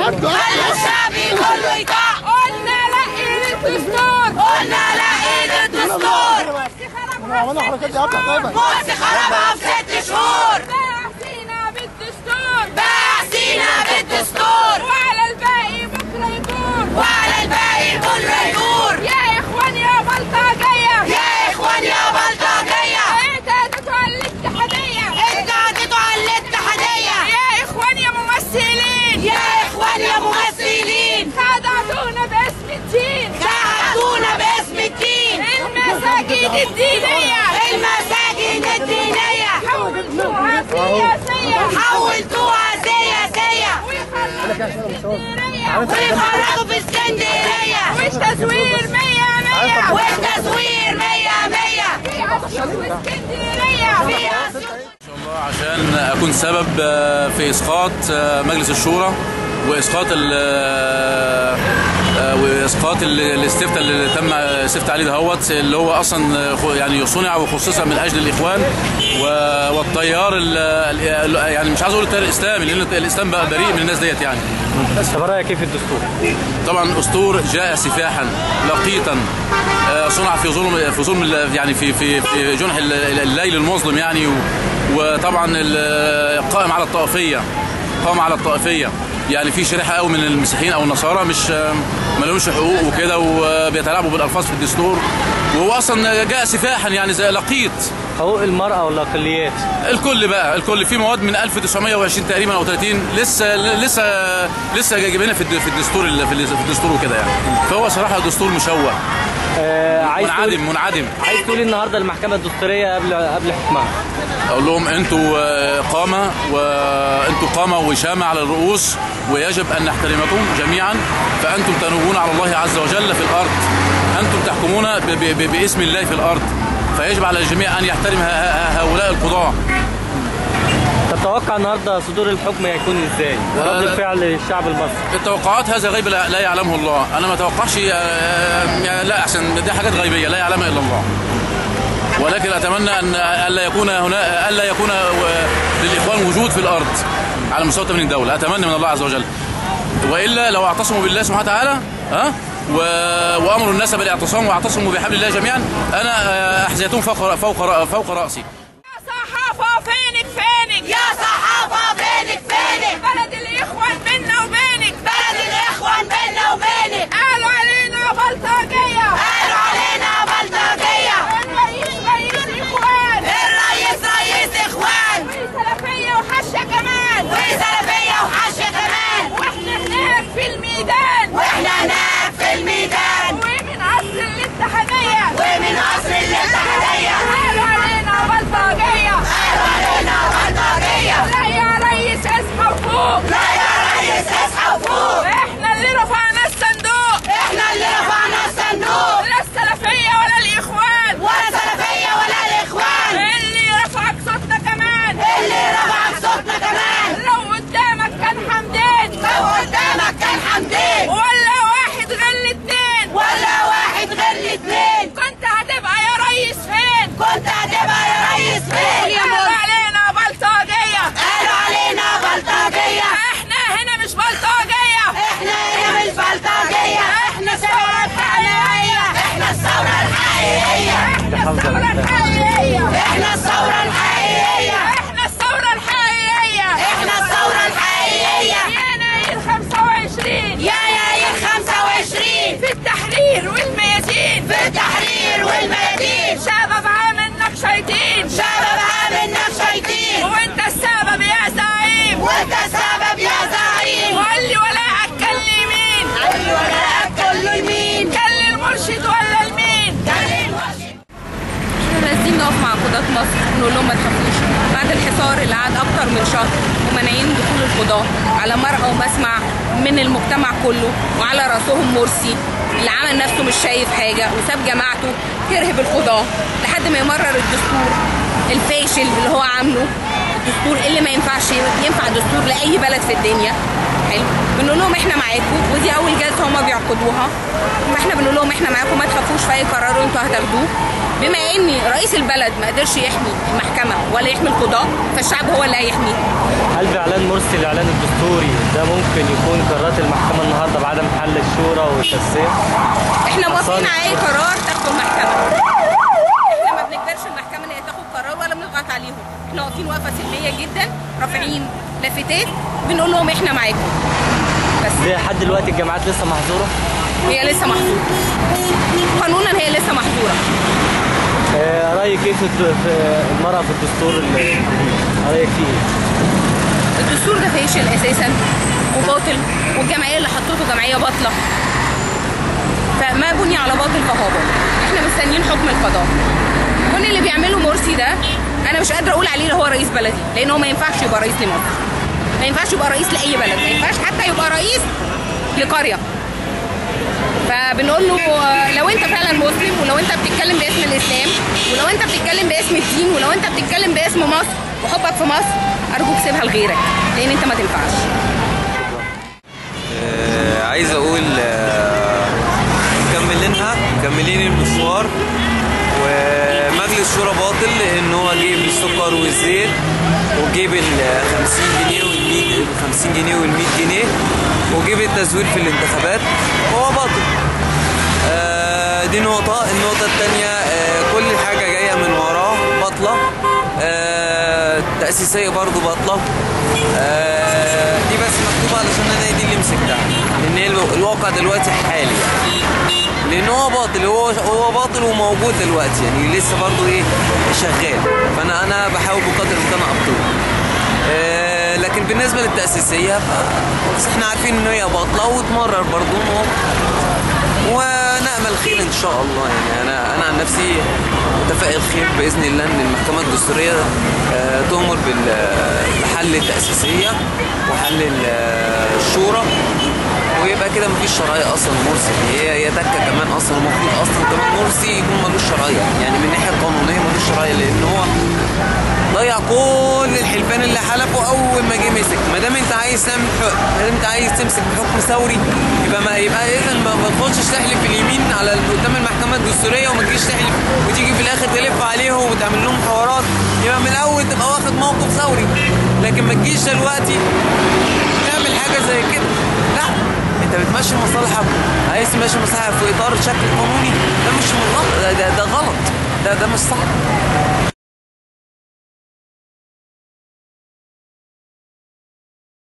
خلوا الشعب كله يطاع. قلنا لا للدستور، قلنا لا للدستور. مرسي خربها في 6 شهور. باعسينا بالدستور، باعسينا بالدستور. وعلى الباقي بكره يدور، وعلى الباقي بكره يدور. يا اخوان يا بلطجيه، يا اخوان يا بلطجيه. اعتادتوا على الاتحاديه، اعتادتوا على الاتحاديه. يا اخوان يا ممثلين، يا اخوان يا ممثلين. خدعتونا باسم الدين، خدعتونا باسم الدين. المساجد الدينيه، المساجد الدينيه. حولتوها سياسيه، حولتوها سياسيه. ويخرجوا في اسكندريه، والتزوير 100 والتزوير 100. في اسيوط واسكندريه، في اسيوط. ان شاء الله عشان اكون سبب في اسقاط مجلس الشورى واسقاط الاستفتاء اللي تم استفتاء عليه دهوت، اللي هو اصلا يعني صنع وخصص من اجل الاخوان والتيار يعني مش عايز اقول التيار الاسلامي لان الاسلام بقى بريء من الناس ديت يعني. طب رايك كيف الدستور؟ طبعا اسطور جاء سفاحا لقيطا، صنع في ظلم يعني في جنح الليل المظلم يعني. وطبعا قائم على الطائفيه، قام على الطائفيه يعني. في شريحه قوي من المسيحيين او النصارى مش ما لهمش حقوق وكده، وبيتلاعبوا بالالفاظ في الدستور. وهو اصلا جاء سفاحا يعني زي لقيط. حقوق المرأة والاقليات الكل بقى، الكل. في مواد من 1920 تقريبا او 30 لسه جايبينها في الدستور وكده يعني. فهو صراحه دستور مشوه، منعدم. عايز تقول النهارده المحكمة الدستورية قبل حكمها؟ اقول لهم انتوا قامة وشامة على الرؤوس، ويجب ان نحترمكم جميعا. فانتم تنوبون على الله عز وجل في الارض، انتم تحكمون باسم الله في الارض، فيجب على الجميع ان يحترم هؤلاء القضاة. تتوقع النهارده صدور الحكم هيكون ازاي؟ ورد الفعل الشعب المصري؟ التوقعات هذا غيب لا يعلمه الله. انا ما اتوقعش، لا احسن دي حاجات غيبيه لا يعلمها الا الله. ولكن اتمنى ان الا يكون للاخوان وجود في الارض على مستوى تمرين الدوله. اتمنى من الله عز وجل. والا لو اعتصموا بالله سبحانه وتعالى وامروا الناس بالاعتصام واعتصموا بحبل الله جميعا، انا احذيتهم فوق راسي. يا صحافه فينك، يا صحافه فينك. بلد الاخوان بينا وبينك، بلد الاخوان بينا وبينك. قالوا علينا بلطجيه، قالوا علينا بلطجيه. الرئيس اخوان، الرئيس اخوان. وسلفيه وحشه كمان، وسلفيه وحشه كمان. واحنا هناك في الميدان، واحنا هناك في الميدان. ومن قصر الاتحاديه، ومن قصر الاتحاديه. قالوا علينا بلطجيه، قالوا علينا بلطجيه. لا يا ريس اصحى وفوق، لا يا ريس اصحى وفوق. احنا اللي رفعنا الصندوق، احنا اللي رفعنا الصندوق. لا السلفيه ولا الاخوان، ولا سلفيه ولا الاخوان. اللي رفعك صوتنا كمان، اللي رفعك صوتنا كمان. لو قدامك كان حمدين، لو قدامك كان حمدين. ولا واحد غير الاتنين، ولا واحد غير الاتنين. كنت هتبقى يا ريس فين، كنت هتبقى يا ريس فين. قالوا علينا بلطجيه، قالوا علينا بلطجيه. احنا هنا مش بلطجيه، احنا هنا مش بلطجيه. احنا الثوره الحقيقيه، احنا الثوره الحقيقيه، احنا الثوره الحقيقيه، احنا الثوره الحقيقيه، احنا الثوره الحقيقيه، احنا الثوره الحقيقيه. يناير 25، يناير 25. في التحرير والميادين، في التحرير والميادين. شباب عاملنا شياطين، شباب عاملنا شياطين. وانت السبب يا زعيم، وانت السبب يا زعيم. وقال لي ولاءك كان لمين، قال لي ولاءك كان لمين. كان للمرشد ولا لمين، كان للمرشد. احنا نازلين نقف مع قضاة مصر ونقول لهم ما تخافوش. بعد الحصار اللي قعد اكتر من شهر ومنعين دخول القضاة على مرأى ومسمع من المجتمع كله، وعلى راسهم مرسي اللي عمل نفسه مش شايف حاجه وساب جماعته ترهب القضاة لحد ما يمرر الدستور الفاشل اللي هو عامله، الدستور اللي ما ينفعش ينفع دستور لاي بلد في الدنيا. حلو، بنقول لهم احنا معاكم، ودي اول جلسه هما ينقضوها. فاحنا بنقول لهم احنا معاكم، ما تخافوش في اي قرار انتوا هتاخدوه. بما ان رئيس البلد ما قدرش يحمي المحكمه ولا يحمي القضاء، فالشعب هو اللي هيحميه. هل باعلان مرسي الاعلان الدستوري ده ممكن يكون قرارات المحكمه النهارده بعدم حل الشورى والتسيير؟ احنا موافقين على اي قرار تاخده المحكمه. احنا ما بنجبرش المحكمه ان هي تاخد قرار ولا بنضغط عليهم. احنا واقفين وقفه سلميه جدا، رافعين لافتات بنقول لهم احنا معاكم. بس لحد دلوقتي الجامعات لسه محظوره؟ هي لسه محظوره. قانونا هي لسه محظوره. رايك ايه في المرأة في الدستور الجديد؟ رايك فيه ايه؟ الدستور ده فاشل اساسا وباطل، والجمعيه اللي حطته جمعيه باطله. فما بني على باطل فهو باطل. احنا مستنيين حكم القضاء. كل اللي بيعمله مرسي ده انا مش قادره اقول عليه اللي هو رئيس بلدي، لان هو ما ينفعش يبقى رئيس لمصر. ما ينفعش يبقى رئيس لاي بلد، ما ينفعش حتى يبقى رئيس لقريه. فبنقول له لو انت فعلا مسلم، ولو انت بتتكلم باسم الاسلام، ولو انت بتتكلم باسم الدين، ولو انت بتتكلم باسم مصر وحبك في مصر، ارجوك سيبها لغيرك، لان انت ما تنفعش. عايز اقول مكملين المشوار، ومجلس شورى باطل لان هو جيب السكر والزيت وجيب ال 50 جنيه وال 50 جنيه وال 100 جنيه وجيب التزوير في الانتخابات، هو باطل. دي نقطة. النقطة الثانية كل حاجة جاية من وراه باطلة. التأسيسية برضو باطلة. دي بس مكتوبة علشان انا دي اللي مسكتها، لان الواقع دلوقتي حالي لان هو باطل. هو باطل وموجود دلوقتي، يعني لسه برضو ايه شغال. فانا بحاول بقدر الامكان ابطله. لكن بالنسبه للتاسيسيه بس احنا عارفين ان هي باطله وتمرر برضو، ونامل خير ان شاء الله. يعني انا عن نفسي متفائل خير باذن الله ان المحكمه الدستوريه تؤمر بحل التاسيسيه وحل الشورى، ويبقى كده مفيش شرعيه اصلا مرسي. هي تكه كمان اصلا. المفروض اصلا كمان مرسي يكون ملوش شرعيه، يعني من الناحيه القانونيه ملوش شرعيه، لان هو ضيع كل الحلفان اللي حلفه اول ما جه مسك. ما دام انت عايز تعمل ما دام انت عايز تمسك بحكم ثوري، يبقى اذا ما تخشش تحلف اليمين على قدام المحكمه الدستوريه، وما تجيش تحلف وتيجي في الاخر تلف عليهم وتعمل لهم حوارات. يبقى من الاول تبقى واخد موقف ثوري، لكن ما تجيش دلوقتي تعمل حاجه زي كده. لا، انت بتمشي مصالحك، عايز تمشي مصالحك في اطار شكل قانوني، ده مش غلط، ده غلط، ده مش صح.